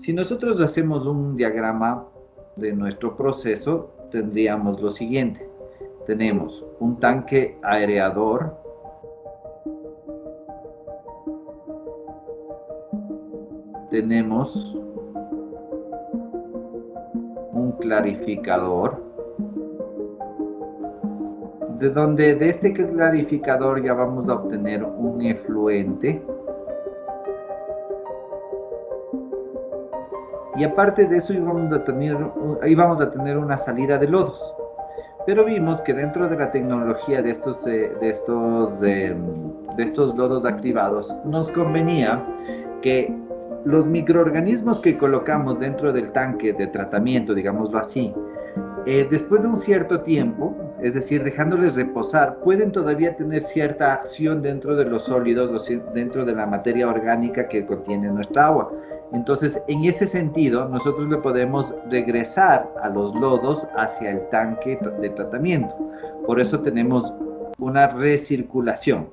Si nosotros hacemos un diagrama de nuestro proceso, tendríamos lo siguiente. Tenemos un tanque aereador, tenemos un clarificador, de donde de este clarificador ya vamos a obtener un efluente. Y aparte de eso íbamos a tener una salida de lodos. Pero vimos que dentro de la tecnología de estos lodos activados, nos convenía que los microorganismos que colocamos dentro del tanque de tratamiento, digámoslo así, después de un cierto tiempo, es decir, dejándoles reposar, pueden todavía tener cierta acción dentro de los sólidos, o dentro de la materia orgánica que contiene nuestra agua. Entonces, en ese sentido, nosotros le podemos regresar a los lodos hacia el tanque de tratamiento. Por eso tenemos una recirculación.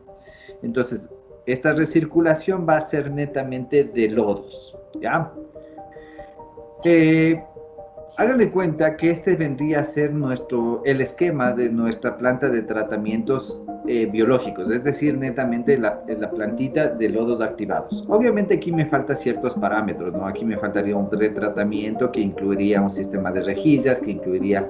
Entonces, esta recirculación va a ser netamente de lodos, ¿ya? Háganle cuenta que este vendría a ser el esquema de nuestra planta de tratamientos biológicos, es decir, netamente la plantita de lodos activados. Obviamente aquí me faltan ciertos parámetros, ¿no? Aquí me faltaría un pretratamiento que incluiría un sistema de rejillas, que incluiría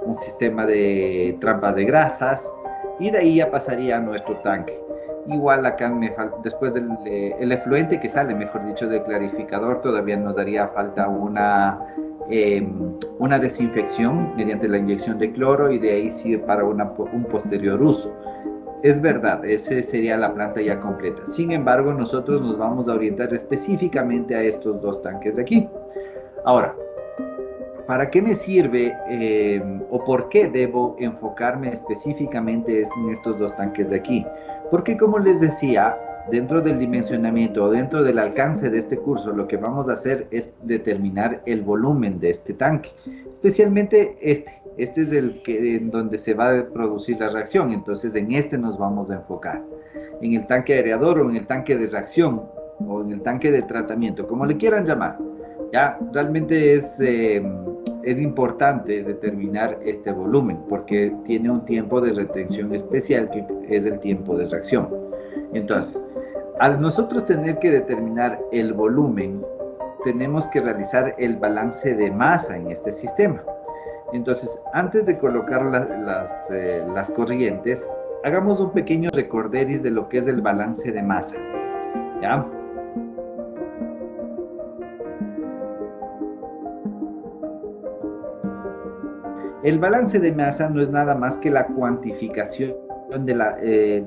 un sistema de trampas de grasas, y de ahí ya pasaría a nuestro tanque. Igual acá después del el efluente que sale, mejor dicho, del clarificador, todavía nos daría falta una desinfección mediante la inyección de cloro, y de ahí sí para un posterior uso. Es verdad, esa sería la planta ya completa. Sin embargo, nosotros nos vamos a orientar específicamente a estos dos tanques de aquí. Ahora, ¿para qué me sirve o por qué debo enfocarme específicamente en estos dos tanques de aquí? Porque, como les decía, dentro del dimensionamiento o dentro del alcance de este curso, lo que vamos a hacer es determinar el volumen de este tanque, especialmente este es en donde se va a producir la reacción. Entonces en este nos vamos a enfocar, en el tanque aereador o en el tanque de reacción o en el tanque de tratamiento, como le quieran llamar. Ya realmente es importante determinar este volumen porque tiene un tiempo de retención especial, que es el tiempo de reacción. Entonces, al nosotros tener que determinar el volumen, tenemos que realizar el balance de masa en este sistema. Entonces, antes de colocar las corrientes, hagamos un pequeño recorderis de lo que es el balance de masa, ¿ya? El balance de masa no es nada más que la cuantificación de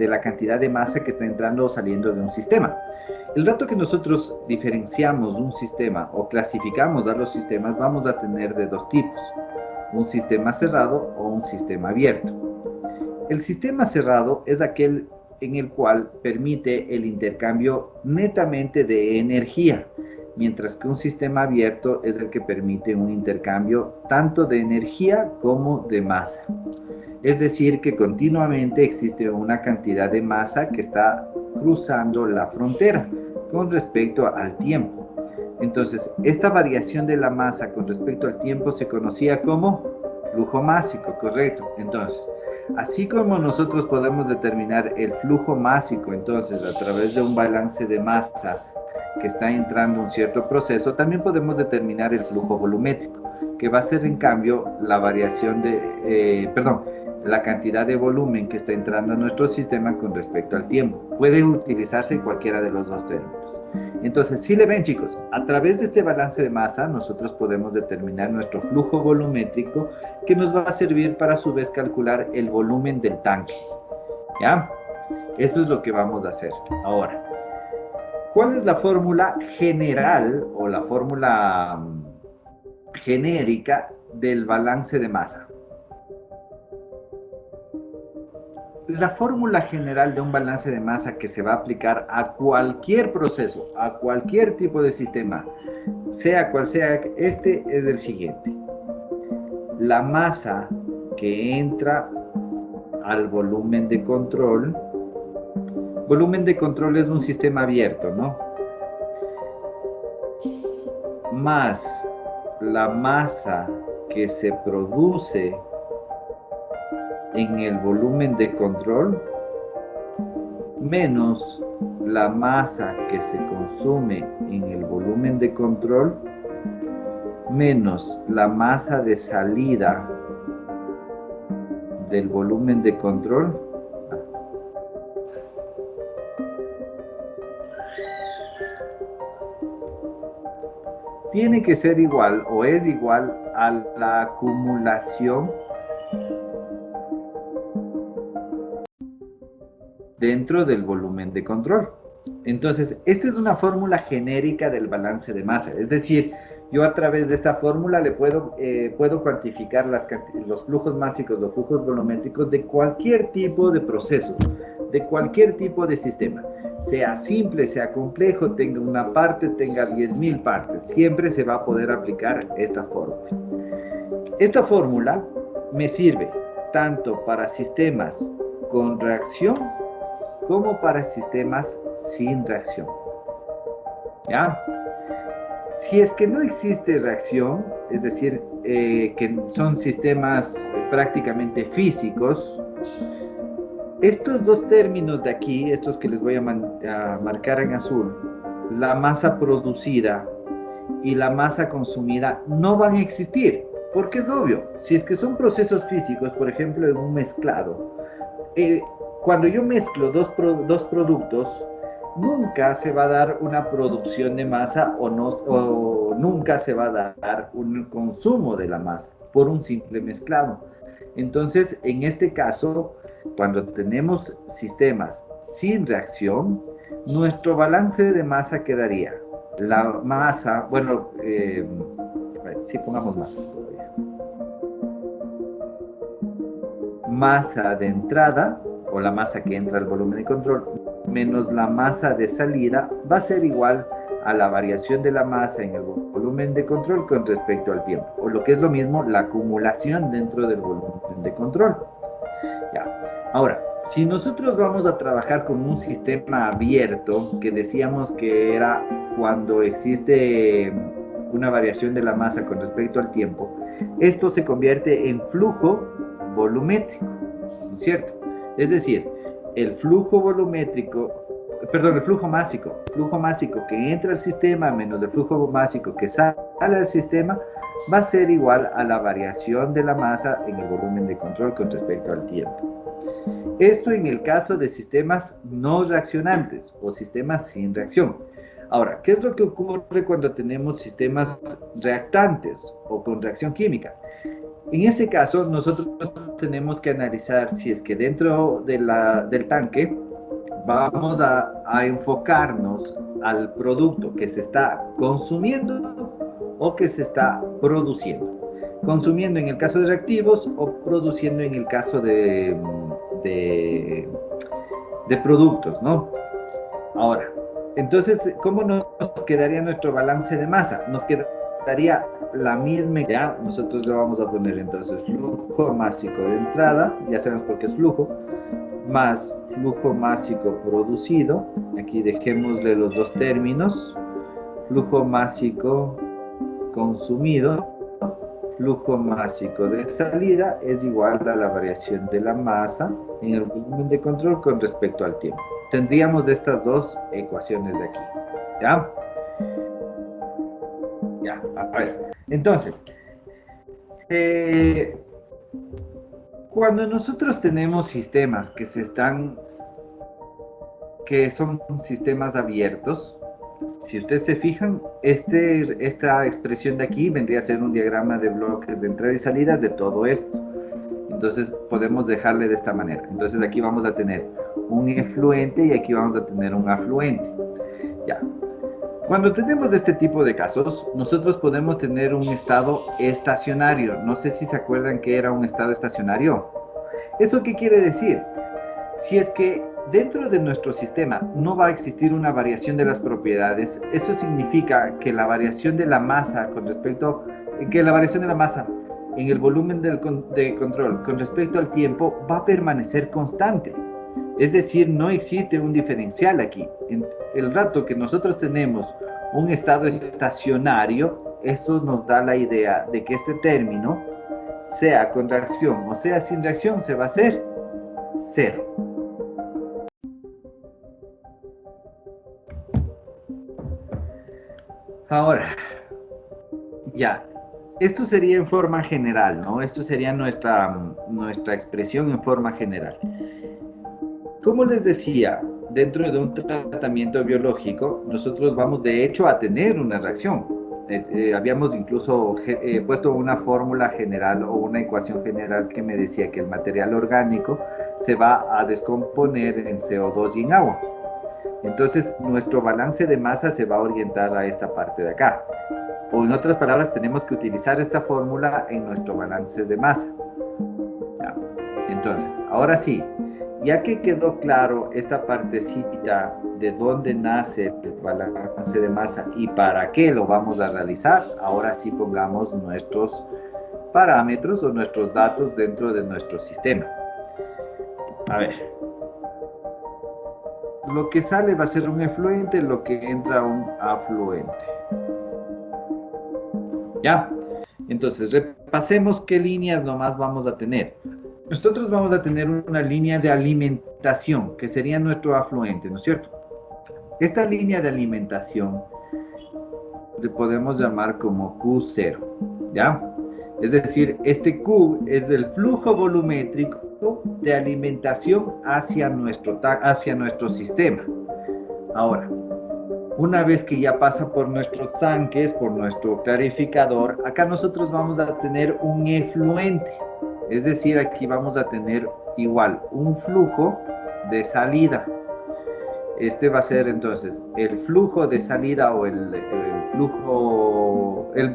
la cantidad de masa que está entrando o saliendo de un sistema. El rato que nosotros diferenciamos un sistema o clasificamos a los sistemas, vamos a tener de dos tipos: un sistema cerrado o un sistema abierto. El sistema cerrado es aquel en el cual permite el intercambio netamente de energía, mientras que un sistema abierto es el que permite un intercambio tanto de energía como de masa. Es decir, que continuamente existe una cantidad de masa que está cruzando la frontera con respecto al tiempo. Entonces, esta variación de la masa con respecto al tiempo se conocía como flujo másico, ¿correcto? Entonces, así como nosotros podemos determinar el flujo másico, entonces, a través de un balance de masa que está entrando un cierto proceso, también podemos determinar el flujo volumétrico, que va a ser en cambio la variación la cantidad de volumen que está entrando a nuestro sistema con respecto al tiempo. Puede utilizarse en cualquiera de los dos términos. Entonces, si le ven, chicos, a través de este balance de masa, nosotros podemos determinar nuestro flujo volumétrico, que nos va a servir para a su vez calcular el volumen del tanque. ¿Ya? Eso es lo que vamos a hacer. Ahora, ¿cuál es la fórmula general o la fórmula genérica del balance de masa? La fórmula general de un balance de masa que se va a aplicar a cualquier proceso, a cualquier tipo de sistema, sea cual sea este, es el siguiente: la masa que entra al volumen de control. Volumen de control es un sistema abierto, ¿no? más la masa que se produce en el volumen de control menos la masa que se consume en el volumen de control menos la masa de salida del volumen de control tiene que ser igual o es igual a la acumulación dentro del volumen de control. Entonces, esta es una fórmula genérica del balance de masa. Es decir, yo a través de esta fórmula le puedo cuantificar los flujos másicos, los flujos volumétricos de cualquier tipo de proceso, de cualquier tipo de sistema. Sea simple, sea complejo, tenga una parte, tenga 10.000 partes. Siempre se va a poder aplicar esta fórmula. Esta fórmula me sirve tanto para sistemas con reacción como para sistemas sin reacción. ¿Ya? Si es que no existe reacción, es decir, que son sistemas prácticamente físicos, estos dos términos de aquí, estos que les voy a marcar en azul, la masa producida y la masa consumida, no van a existir, porque es obvio, si es que son procesos físicos, por ejemplo, en un mezclado, cuando yo mezclo dos productos, nunca se va a dar una producción de masa o nunca se va a dar un consumo de la masa por un simple mezclado. Entonces, en este caso, cuando tenemos sistemas sin reacción, nuestro balance de masa quedaría la masa, bueno, si pongamos masa todavía. Masa de entrada, o la masa que entra al volumen de control, menos la masa de salida, va a ser igual a la variación de la masa en el volumen de control con respecto al tiempo, o lo que es lo mismo, la acumulación dentro del volumen de control. Ya. Ahora, si nosotros vamos a trabajar con un sistema abierto, que decíamos que era cuando existe una variación de la masa con respecto al tiempo, esto se convierte en flujo volumétrico, ¿no es cierto? Es decir, el flujo volumétrico, perdón, el flujo másico que entra al sistema menos el flujo másico que sale al sistema, va a ser igual a la variación de la masa en el volumen de control con respecto al tiempo. Esto en el caso de sistemas no reaccionantes o sistemas sin reacción. Ahora, ¿qué es lo que ocurre cuando tenemos sistemas reactantes o con reacción química? En este caso, nosotros tenemos que analizar si es que dentro del tanque vamos a enfocarnos al producto que se está consumiendo o que se está produciendo. Consumiendo en el caso de reactivos o produciendo en el caso de productos, ¿no? Ahora, entonces, ¿cómo nos quedaría nuestro balance de masa? Nos quedaría la misma, ya nosotros le vamos a poner entonces flujo másico de entrada, ya sabemos por qué es flujo, más flujo másico producido, aquí dejémosle los dos términos, flujo másico consumido, flujo másico de salida es igual a la variación de la masa en el volumen de control con respecto al tiempo. Tendríamos estas dos ecuaciones de aquí, ¿ya? Ya, a ver. Entonces, cuando nosotros tenemos sistemas que son sistemas abiertos, si ustedes se fijan, esta expresión de aquí vendría a ser un diagrama de bloques de entrada y salidas de todo esto. Entonces podemos dejarle de esta manera. Entonces aquí vamos a tener un efluente y aquí vamos a tener un afluente. Ya. Cuando tenemos este tipo de casos, nosotros podemos tener un estado estacionario. No sé si se acuerdan que era un estado estacionario. ¿Eso qué quiere decir? Si es que dentro de nuestro sistema no va a existir una variación de las propiedades, eso significa que la variación de la masa en el volumen de control con respecto al tiempo va a permanecer constante. Es decir, no existe un diferencial aquí. En el rato que nosotros tenemos un estado estacionario, eso nos da la idea de que este término, sea con reacción o sea sin reacción, se va a hacer 0. Ahora, ya, esto sería en forma general, ¿no? Esto sería nuestra expresión en forma general. Como les decía, dentro de un tratamiento biológico, nosotros vamos de hecho a tener una reacción. Habíamos incluso puesto una fórmula general o una ecuación general que me decía que el material orgánico se va a descomponer en CO2 y en agua. Entonces, nuestro balance de masa se va a orientar a esta parte de acá. O en otras palabras, tenemos que utilizar esta fórmula en nuestro balance de masa. ¿Ya? Entonces, ahora sí, ya que quedó claro esta partecita de dónde nace el balance de masa y para qué lo vamos a realizar, ahora sí pongamos nuestros parámetros o nuestros datos dentro de nuestro sistema. A ver, lo que sale va a ser un efluente, lo que entra un afluente. ¿Ya? Entonces, repasemos qué líneas nomás vamos a tener. Nosotros vamos a tener una línea de alimentación, que sería nuestro afluente, ¿no es cierto? Esta línea de alimentación le podemos llamar como Q0, ¿ya? Es decir, este Q es el flujo volumétrico de alimentación hacia nuestro sistema. Ahora, una vez que ya pasa por nuestros tanques, por nuestro clarificador, acá nosotros vamos a tener un efluente. Es decir, aquí vamos a tener igual un flujo de salida. Este va a ser entonces el flujo de salida o el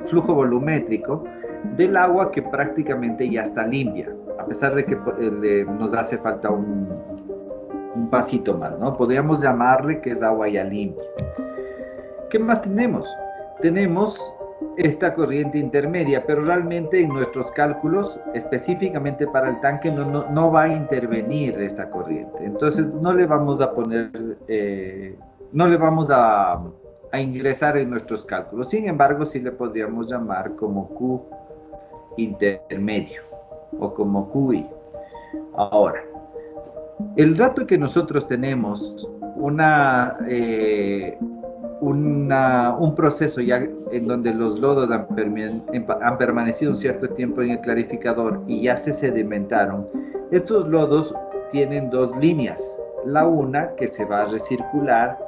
flujo volumétrico del agua que prácticamente ya está limpia, a pesar de que nos hace falta un pasito más, ¿no? Podríamos llamarle que es agua ya limpia. ¿Qué más tenemos? Tenemos esta corriente intermedia, pero realmente en nuestros cálculos, específicamente para el tanque, no va a intervenir esta corriente. Entonces no le vamos a poner, no le vamos a ingresar en nuestros cálculos. Sin embargo, sí le podríamos llamar como Q intermedio o como QI. Ahora, el rato que nosotros tenemos un proceso ya en donde los lodos han permanecido un cierto tiempo en el clarificador y ya se sedimentaron, estos lodos tienen dos líneas. La una que se va a recircular,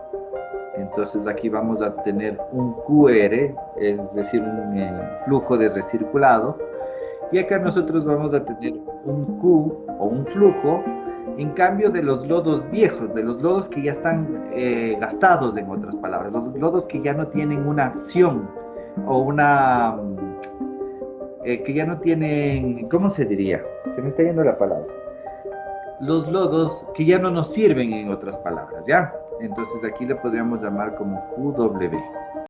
entonces aquí vamos a tener un QR, es decir, un flujo de recirculado, y acá nosotros vamos a tener un Q o un flujo. En cambio de los lodos viejos, de los lodos que ya están gastados, en otras palabras, los lodos que ya no tienen una acción o que ya no tienen, ¿cómo se diría? Se me está yendo la palabra. Los lodos que ya no nos sirven, en otras palabras, ¿ya? Entonces aquí le podríamos llamar como QW.